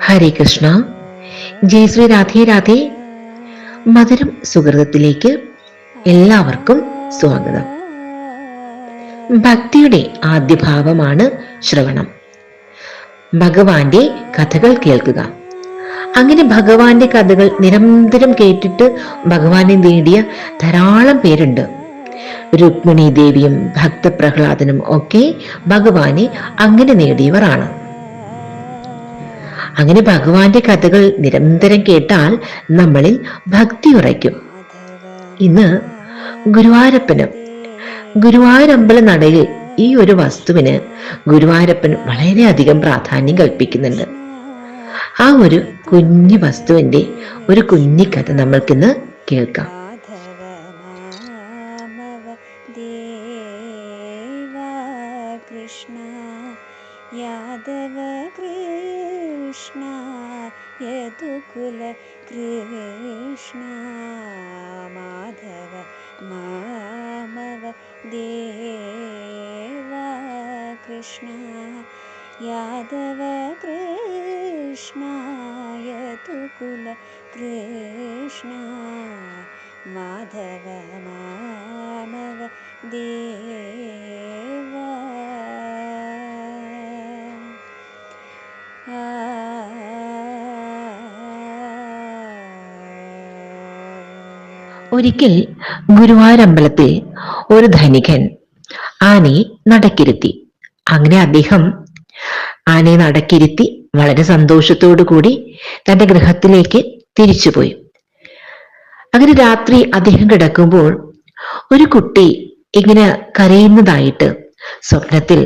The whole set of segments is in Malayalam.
ഹരേ കൃഷ്ണ. ജയ് ശ്രീ രാധേ രാധേ. മധുരം സുഹൃതത്തിലേക്ക് എല്ലാവർക്കും സ്വാഗതം. ഭക്തിയുടെ ആദ്യ ഭാവമാണ് ശ്രവണം. ഭഗവാന്റെ കഥകൾ കേൾക്കുക. അങ്ങനെ ഭഗവാന്റെ കഥകൾ നിരന്തരം കേട്ടിട്ട് ഭഗവാനെ നേടിയ ധാരാളം പേരുണ്ട്. രുക്മിണി ദേവിയും ഭക്തപ്രഹ്ലാദനും ഒക്കെ ഭഗവാനെ അങ്ങനെ നേടിയവർ ആണ്. അങ്ങനെ ഭഗവാന്റെ കഥകൾ നിരന്തരം കേട്ടാൽ നമ്മളിൽ ഭക്തി ഉറയ്ക്കും. ഇന്ന് ഗുരുവായൂരമ്പല നടയിൽ ഈ ഒരു വസ്തുവിന് ഗുരുവായൂരപ്പൻ വളരെയധികം പ്രാധാന്യം കൽപ്പിക്കുന്നുണ്ട്. ആ ഒരു കുഞ്ഞു വസ്തുവിന്റെ ഒരു കുഞ്ഞി കഥ നമ്മൾക്കിന്ന് കേൾക്കാം. യാദവ കൃഷ്ണ യദുകുല കൃഷ്ണ മാധവ മാമവ ദേവ കൃഷ്ണ യാദവ കൃഷ്ണ യദുകുല കൃഷ്ണ മാധവ മാമവ ദേവ. ഒരിക്കൽ ഗുരുവായൂരമ്പലത്തിൽ ഒരു ധനികൻ ആനയെ നടക്കിരുത്തി. അങ്ങനെ അദ്ദേഹം ആനയെ നടക്കിരുത്തി വളരെ സന്തോഷത്തോടു കൂടി തന്റെ ഗൃഹത്തിലേക്ക് തിരിച്ചുപോയി. അങ്ങനെ രാത്രി അദ്ദേഹം കിടക്കുമ്പോൾ ഒരു കുട്ടി ഇങ്ങനെ കരയുന്നതായിട്ട് സ്വപ്നത്തിൽ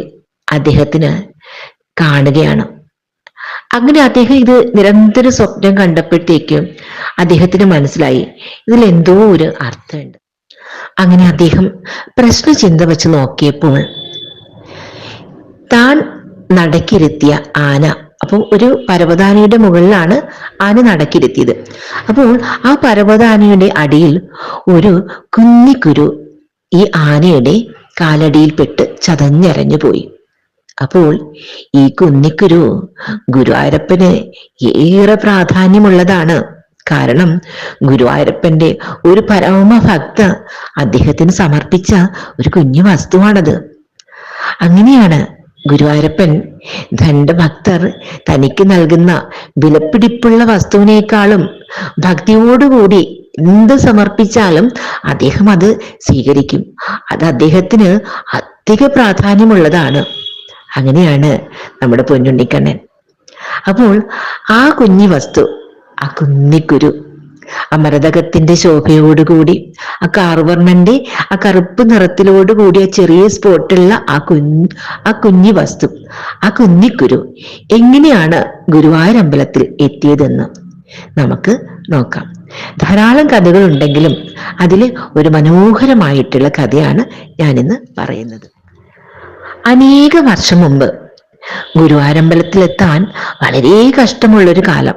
അദ്ദേഹത്തിന് കാണുകയാണ്. അങ്ങനെ അദ്ദേഹം ഇത് നിരന്തര സ്വപ്നം കണ്ടപ്പോഴത്തേക്കും അദ്ദേഹത്തിന് മനസ്സിലായി ഇതിൽ എന്തോ ഒരു അർത്ഥമുണ്ട്. അങ്ങനെ അദ്ദേഹം പ്രശ്നചിന്ത വെച്ച് നോക്കിയപ്പോൾ താൻ നടക്കിരുത്തിയ ആന, അപ്പോൾ ഒരു പർവ്വതാനയുടെ മുകളിലാണ് ആന നടക്കിരുത്തിയത്. അപ്പോൾ ആ പർവ്വതാനയുടെ അടിയിൽ ഒരു കുഞ്ഞിക്കുരു ഈ ആനയുടെ കാലടിയിൽപ്പെട്ട് ചതഞ്ഞരഞ്ഞു പോയി. അപ്പോൾ ഈ കുഞ്ഞിക്കുരു ഗുരുവായൂരപ്പന് ഏറെ പ്രാധാന്യമുള്ളതാണ്. കാരണം ഗുരുവായൂരപ്പന്റെ ഒരു പരമഭക്ത അദ്ദേഹത്തിന് സമർപ്പിച്ച ഒരു കുഞ്ഞു വസ്തുവാണത്. അങ്ങനെയാണ് ഗുരുവായൂരപ്പൻ തന്റെ ഭക്തർ തനിക്ക് നൽകുന്ന വിലപിടിപ്പുള്ള വസ്തുവിനേക്കാളും ഭക്തിയോടുകൂടി എന്ത് സമർപ്പിച്ചാലും അദ്ദേഹം അത് സ്വീകരിക്കും. അത് അദ്ദേഹത്തിന് അധിക പ്രാധാന്യമുള്ളതാണ്. അങ്ങനെയാണ് നമ്മുടെ പൊന്നുണ്ണിക്കണ്ണൻ. അപ്പോൾ ആ കുഞ്ഞി വസ്തു, ആ കുഞ്ഞിക്കുരു, ആ മരതകത്തിന്റെ ശോഭയോടുകൂടി, ആ കാർവർണ്ണന്റെ ആ കറുപ്പ് നിറത്തിലോടുകൂടി ആ ചെറിയ സ്പോട്ടുള്ള ആ കുഞ്ഞി വസ്തു, ആ കുഞ്ഞിക്കുരു എങ്ങനെയാണ് ഗുരുവായൂരമ്പലത്തിൽ എത്തിയതെന്ന് നമുക്ക് നോക്കാം. ധാരാളം കഥകൾ ഉണ്ടെങ്കിലും അതിൽ ഒരു മനോഹരമായിട്ടുള്ള കഥയാണ് ഞാനിന്ന് പറയുന്നത്. അനേക വർഷം മുമ്പ് ഗുരുവായൂരമ്പലത്തിലെത്താൻ വളരെ കഷ്ടമുള്ളൊരു കാലം.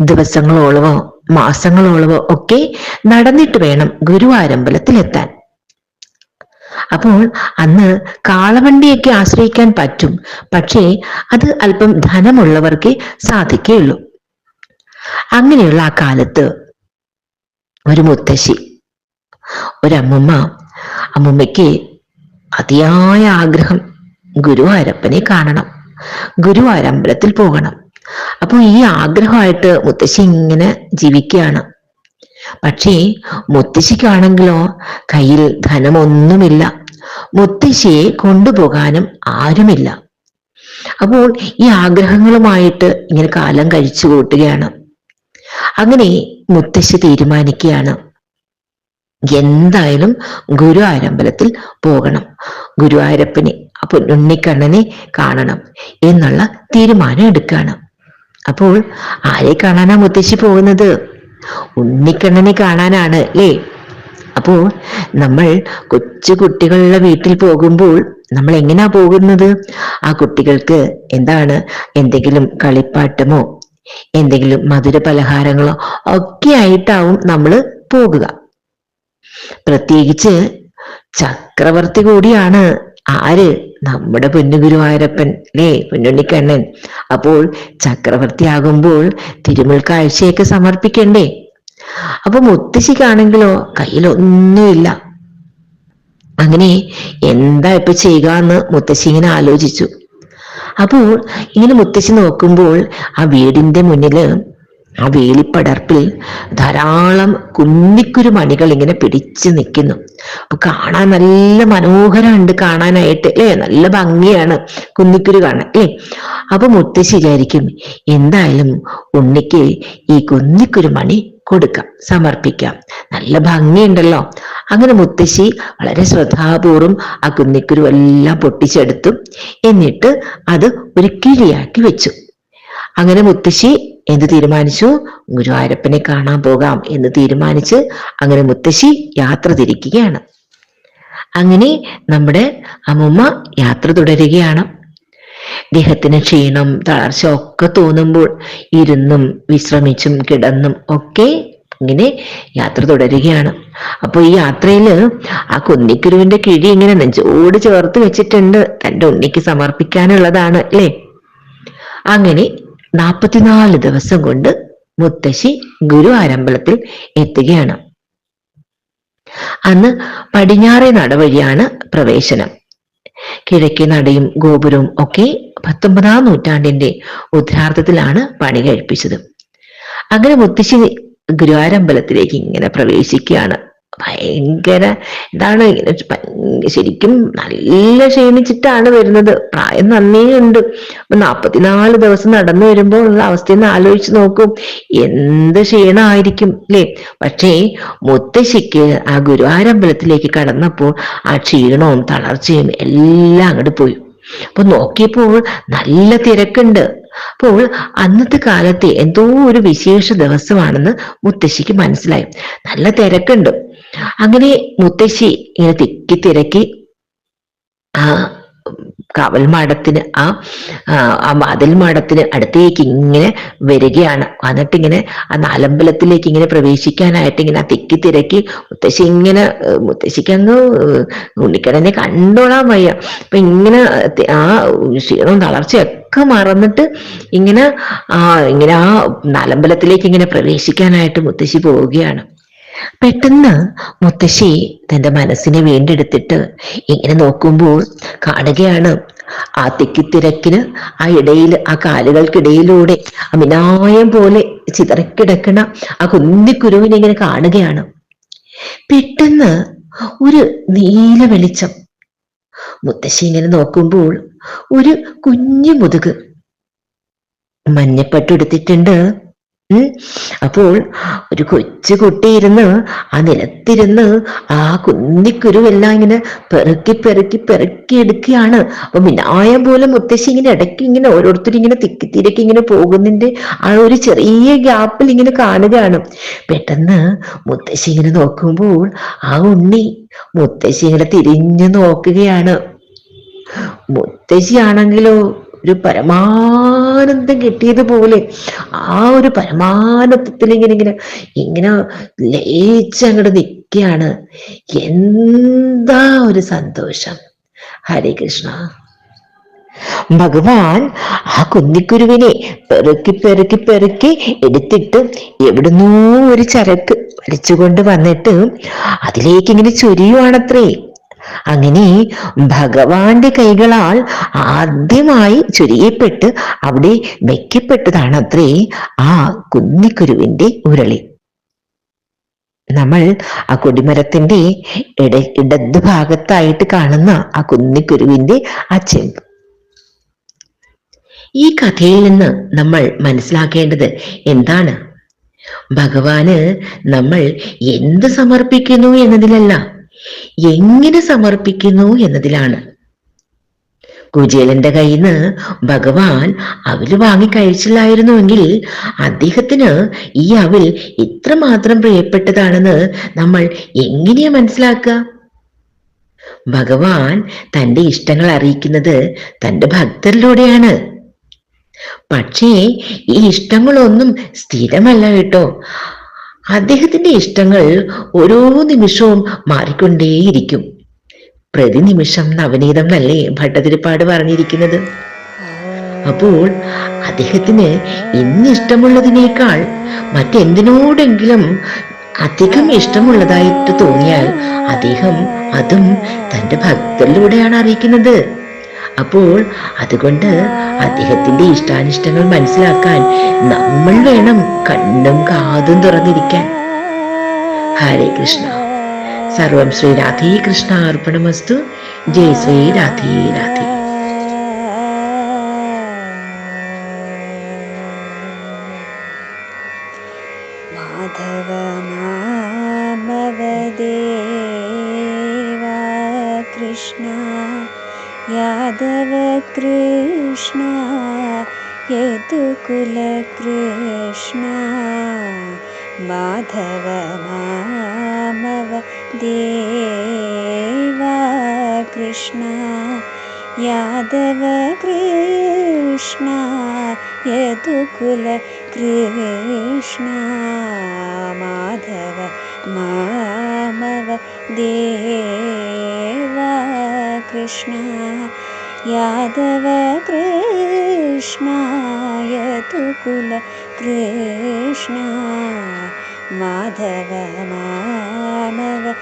ദിവസങ്ങളോളവോ മാസങ്ങളോളവോ ഒക്കെ നടന്നിട്ട് വേണം ഗുരുവായൂരമ്പലത്തിലെത്താൻ. അപ്പോൾ അന്ന് കാളവണ്ടിയൊക്കെ ആശ്രയിക്കാൻ പറ്റും, പക്ഷേ അത് അല്പം ധനമുള്ളവർക്കേ സാധിക്കുകയുള്ളൂ. അങ്ങനെയുള്ള ആ കാലത്ത് ഒരു മുത്തശ്ശി, അമ്മുമ്മയ്ക്ക് അതിയായ ആഗ്രഹം ഗുരുവായൂരപ്പനെ കാണണം, ഗുരുവായൂരമ്പലത്തിൽ പോകണം. അപ്പോൾ ഈ ആഗ്രഹമായിട്ട് മുത്തശ്ശി ഇങ്ങനെ ജീവിക്കുകയാണ്. പക്ഷേ മുത്തശ്ശിക്കാണെങ്കിലോ കയ്യിൽ ധനമൊന്നുമില്ല, മുത്തശ്ശിയെ കൊണ്ടുപോകാനും ആരുമില്ല. അപ്പോൾ ഈ ആഗ്രഹങ്ങളുമായിട്ട് ഇങ്ങനെ കാലം കഴിച്ചു കൂട്ടുകയാണ്. അങ്ങനെ മുത്തശ്ശി തീരുമാനിക്കുകയാണ്, എന്തായാലും ഗുരുവായൂരമ്പലത്തിൽ പോകണം, ഗുരുവായൂരപ്പനെ അപ്പൊ ഉണ്ണിക്കണ്ണനെ കാണണം എന്നുള്ള തീരുമാനം എടുക്കുകയാണ്. അപ്പോൾ ആരെ കാണാനാ മുത്തശ്ശി പോകുന്നത്? ഉണ്ണിക്കണ്ണനെ കാണാനാണ് അല്ലേ? അപ്പോൾ നമ്മൾ കൊച്ചു കുട്ടികളുടെ വീട്ടിൽ പോകുമ്പോൾ നമ്മൾ എങ്ങനെയാ പോകുന്നത്? ആ കുട്ടികൾക്ക് എന്തെങ്കിലും കളിപ്പാട്ടമോ എന്തെങ്കിലും മധുര പലഹാരങ്ങളോ ഒക്കെ ആയിട്ടാവും നമ്മൾ പോകുക. പ്രത്യേകിച്ച് ചക്രവർത്തി കൂടിയാണ് ആര്? നമ്മുടെ പൊന്നു ഗുരുവായൂരപ്പൻ അല്ലേ, പൊന്നുണ്ണിക്കണ്ണൻ. അപ്പോൾ ചക്രവർത്തിയാകുമ്പോൾ തിരുമുൽ കാഴ്ചയൊക്കെ സമർപ്പിക്കണ്ടേ? അപ്പൊ മുത്തശ്ശിക്കാണെങ്കിലോ കയ്യിലൊന്നുമില്ല. അങ്ങനെ എന്താ ഇപ്പൊ ചെയ്യുക എന്ന് മുത്തശ്ശി ഇങ്ങനെ ആലോചിച്ചു. അപ്പോൾ ഇങ്ങനെ മുത്തശ്ശി നോക്കുമ്പോൾ ആ വീടിന്റെ മുന്നില്, ആ വേലിപ്പടർപ്പിൽ ധാരാളം കുന്നിക്കുരു മണികൾ ഇങ്ങനെ പിടിച്ചു നിൽക്കുന്നു. അപ്പൊ കാണാൻ നല്ല മനോഹരമുണ്ട്, കാണാനായിട്ട് അല്ലേ, നല്ല ഭംഗിയാണ് കുന്നിക്കുരു കാണാൻ അല്ലേ. അപ്പൊ മുത്തശ്ശി വിചാരിക്കും, എന്തായാലും ഉണ്ണിക്ക് ഈ കുന്നിക്കുരു മണി കൊടുക്കാം, സമർപ്പിക്കാം, നല്ല ഭംഗിയുണ്ടല്ലോ. അങ്ങനെ മുത്തശ്ശി വളരെ ശ്രദ്ധാപൂർവം ആ കുന്നിക്കുരു എല്ലാം പൊട്ടിച്ചെടുത്തു. എന്നിട്ട് അത് ഒരു കിഴിയാക്കി വെച്ചു. അങ്ങനെ മുത്തശ്ശി എന്ത് തീരുമാനിച്ചു? ഗുരുവായൂരപ്പനെ കാണാൻ പോകാം എന്ന് തീരുമാനിച്ച് അങ്ങനെ മുത്തശ്ശി യാത്ര തിരിക്കുകയാണ്. അങ്ങനെ നമ്മുടെ അമ്മുമ്മ യാത്ര തുടരുകയാണ്. ദേഹത്തിന് ക്ഷീണം, തളർച്ച ഒക്കെ തോന്നുമ്പോൾ ഇരുന്നും വിശ്രമിച്ചും കിടന്നും ഒക്കെ ഇങ്ങനെ യാത്ര തുടരുകയാണ്. അപ്പൊ ഈ യാത്രയില് ആ കുന്നിക്കുരുവിന്റെ കിഴി ഇങ്ങനെ നെഞ്ചോട് ചേർത്ത് വെച്ചിട്ടുണ്ട്, തന്റെ ഉണ്ണിക്ക് സമർപ്പിക്കാനുള്ളതാണ് അല്ലേ. അങ്ങനെ 44 ദിവസം കൊണ്ട് മുത്തശ്ശി ഗുരുവായൂരമ്പലത്തിൽ എത്തുകയാണ്. അന്ന് പടിഞ്ഞാറേ നട വഴിയാണ് പ്രവേശനം. കിഴക്കേ നടയും ഗോപുരവും ഒക്കെ 19-ാം നൂറ്റാണ്ടിന്റെ ഉത്തരാർദ്ധത്തിലാണ് പണി കഴിപ്പിച്ചത്. അങ്ങനെ മുത്തശ്ശി ഗുരുവായൂരമ്പലത്തിലേക്ക് ഇങ്ങനെ പ്രവേശിക്കുകയാണ്. ഭയങ്കര എന്താണ്, ഇങ്ങനെ ശരിക്കും നല്ല ക്ഷീണിച്ചിട്ടാണ് വരുന്നത്. പ്രായം നന്നേ ഉണ്ട്. അപ്പൊ 44 ദിവസം നടന്നു വരുമ്പോൾ ഉള്ള അവസ്ഥയെന്ന് ആലോചിച്ച് നോക്കും, എന്ത് ക്ഷീണമായിരിക്കും അല്ലേ. പക്ഷേ മുത്തശ്ശിക്ക് ആ ഗുരുവായൂരമ്പലത്തിലേക്ക് കടന്നപ്പോൾ ആ ക്ഷീണവും തളർച്ചയും എല്ലാം അങ്ങോട്ട് പോയി. അപ്പൊ നോക്കിയപ്പോൾ നല്ല തിരക്കുണ്ട്. അപ്പോൾ അന്നത്തെ കാലത്തെ എന്തോ ഒരു വിശേഷ ദിവസമാണെന്ന് മുത്തശ്ശിക്ക് മനസ്സിലായി. നല്ല തിരക്കുണ്ട്. അങ്ങനെ മുത്തശ്ശി ഇങ്ങനെ തിക്കി തിരക്കി ആ കാവൽ മാടത്തിന്, ആ മതിൽ മാടത്തിന് അടുത്തേക്ക് ഇങ്ങനെ വരികയാണ്. എന്നിട്ട് ഇങ്ങനെ ആ നാലമ്പലത്തിലേക്ക് ഇങ്ങനെ പ്രവേശിക്കാനായിട്ട് ഇങ്ങനെ ആ തിക്കി തിരക്കി മുത്തശ്ശിക്ക് അങ്ങ് ഉണ്ണിക്കണ്ണനെ കണ്ടോളാൻ വയ്യ. അപ്പൊ ഇങ്ങനെ ആ ക്ഷീണവും തളർച്ചയൊക്കെ മറന്നിട്ട് ഇങ്ങനെ ആ നാലമ്പലത്തിലേക്ക് ഇങ്ങനെ പ്രവേശിക്കാനായിട്ട് മുത്തശ്ശി പോവുകയാണ്. പെട്ടെന്ന് മുത്തശ്ശി തന്റെ മനസ്സിനെ വീണ്ടെടുത്തിട്ട് ഇങ്ങനെ നോക്കുമ്പോൾ കാണുകയാണ്, ആ തിക്കിത്തിരക്കിന് ആ ഇടയിൽ, ആ കാലുകൾക്കിടയിലൂടെ അമിനായം പോലെ ചിതറിക്കിടക്കണ ആ കുന്നിക്കുരുവിനെ ഇങ്ങനെ കാണുകയാണ്. പെട്ടെന്ന് ഒരു നീല വെളിച്ചം. മുത്തശ്ശി ഇങ്ങനെ നോക്കുമ്പോൾ ഒരു കുഞ്ഞു മുതുക്, മഞ്ഞപ്പട്ടെടുത്തിട്ടുണ്ട്. അപ്പോൾ ഒരു കൊച്ചു കുട്ടി ഇരുന്ന് ആ നിലത്തിരുന്ന് ആ കുന്നിക്കുരുവെല്ലാം ഇങ്ങനെ പെറുക്കി പെറുക്കി പെറുക്കി എടുക്കുകയാണ്. അപ്പൊ മിനായം പോലെ മുത്തശ്ശി ഇങ്ങനെ ഇടയ്ക്ക് ഇങ്ങനെ ഓരോരുത്തരും ഇങ്ങനെ തിക്കിത്തിരക്കി ഇങ്ങനെ പോകുന്നതിന്റെ ആ ഒരു ചെറിയ ഗ്യാപ്പിൽ ഇങ്ങനെ കാണുകയാണ്. പെട്ടെന്ന് മുത്തശ്ശി ഇങ്ങനെ നോക്കുമ്പോൾ ആ ഉണ്ണി മുത്തശ്ശി ഇങ്ങനെ തിരിഞ്ഞു നോക്കുകയാണ്. മുത്തശ്ശിയാണെങ്കിലോ ഒരു പരമാനന്ദം കിട്ടിയതുപോലെ ആ ഒരു പരമാനന്ദത്തിൽ ഇങ്ങനെ ഇങ്ങനെ ഇങ്ങനെ ലയിച്ചങ്ങോട്ട് നിൽക്കുകയാണ്. എന്താ ഒരു സന്തോഷം! ഹരേ കൃഷ്ണ. ഭഗവാൻ ആ കുന്നിക്കുരുവിനെ പെറുക്കി പെറുക്കി പെറുക്കി എടുത്തിട്ട് എവിടുന്നോ ഒരു ചരക്ക് വലിച്ചുകൊണ്ട് വന്നിട്ട് അതിലേക്ക് ഇങ്ങനെ ചൊരിയുവാണത്രേ. അങ്ങനെ ഭഗവാന്റെ കൈകളാൽ ആദ്യമായി ചൊരിയപ്പെട്ട് അവിടെ വെക്കപ്പെട്ടതാണത്രേ ആ കുന്നിക്കുരുവിന്റെ ഉരുളി. നമ്മൾ ആ കൊടിമരത്തിന്റെ ഇടത് ഭാഗത്തായിട്ട് കാണുന്ന ആ കുന്നിക്കുരുവിന്റെ ആ ചെമ്പ്. ഈ കഥയിൽ നിന്ന് നമ്മൾ മനസ്സിലാക്കേണ്ടത് എന്താണ്? ഭഗവാന് നമ്മൾ എന്ത് സമർപ്പിക്കുന്നു എന്നതിലല്ല, എങ്ങനെ സമർപ്പിക്കുന്നു എന്നതിലാണ്. കുചേലന്റെ കയ്യിൽ നിന്ന് ഭഗവാൻ അവല് വാങ്ങി കഴിച്ചില്ലായിരുന്നുവെങ്കിൽ അദ്ദേഹത്തിന് ഈ അവൽ ഇത്രമാത്രം പ്രിയപ്പെട്ടതാണെന്ന് നമ്മൾ എങ്ങനെയാ മനസ്സിലാക്കുക? ഭഗവാൻ തന്റെ ഇഷ്ടങ്ങൾ അറിയിക്കുന്നത് തന്റെ ഭക്തരിലൂടെയാണ്. പക്ഷേ ഈ ഇഷ്ടങ്ങളൊന്നും സ്ഥിരമല്ല കേട്ടോ. അദ്ദേഹത്തിന്റെ ഇഷ്ടങ്ങൾ ഓരോ നിമിഷവും മാറിക്കൊണ്ടേയിരിക്കും. പ്രതിനിമിഷം നവനീതം എന്നല്ലേ ഭട്ടതിരിപ്പാട് പറഞ്ഞിരിക്കുന്നത്. അപ്പോൾ അദ്ദേഹത്തിന് ഇന്നിഷ്ടമുള്ളതിനേക്കാൾ മറ്റെന്തിനോടെങ്കിലും അധികം ഇഷ്ടമുള്ളതായിട്ട് തോന്നിയാൽ അദ്ദേഹം അതും തൻ്റെ ഭക്തരിലൂടെയാണ് അറിയിക്കുന്നത്. അപ്പോൾ അതുകൊണ്ട് അദ്ദേഹത്തിന്റെ ഇഷ്ടാനിഷ്ടങ്ങൾ മനസ്സിലാക്കാൻ നമ്മൾ വേണം കണ്ണും കാതും തുറന്നിരിക്കാൻ. ഹരേ കൃഷ്ണ. സർവം ശ്രീ രാധേ കൃഷ്ണ അർപ്പണമസ്തു. ജയ് ശ്രീ രാധേ രാധേ. മാധവ മാമവദേവാ കൃഷ്ണ യാദവ കൃഷ്ണ യദുകുല കൃഷ്ണ മാധവ മാമവദേവാ കൃഷ്ണ യാദവ കൃഷ്ണ യദുകുല കൃഷ്ണ മാധവ മാമവദേവാ കൃഷ്ണ യാദവ കൃഷ്ണ യദുകുല കൃഷ്ണ മാധവ മാമവദേവാ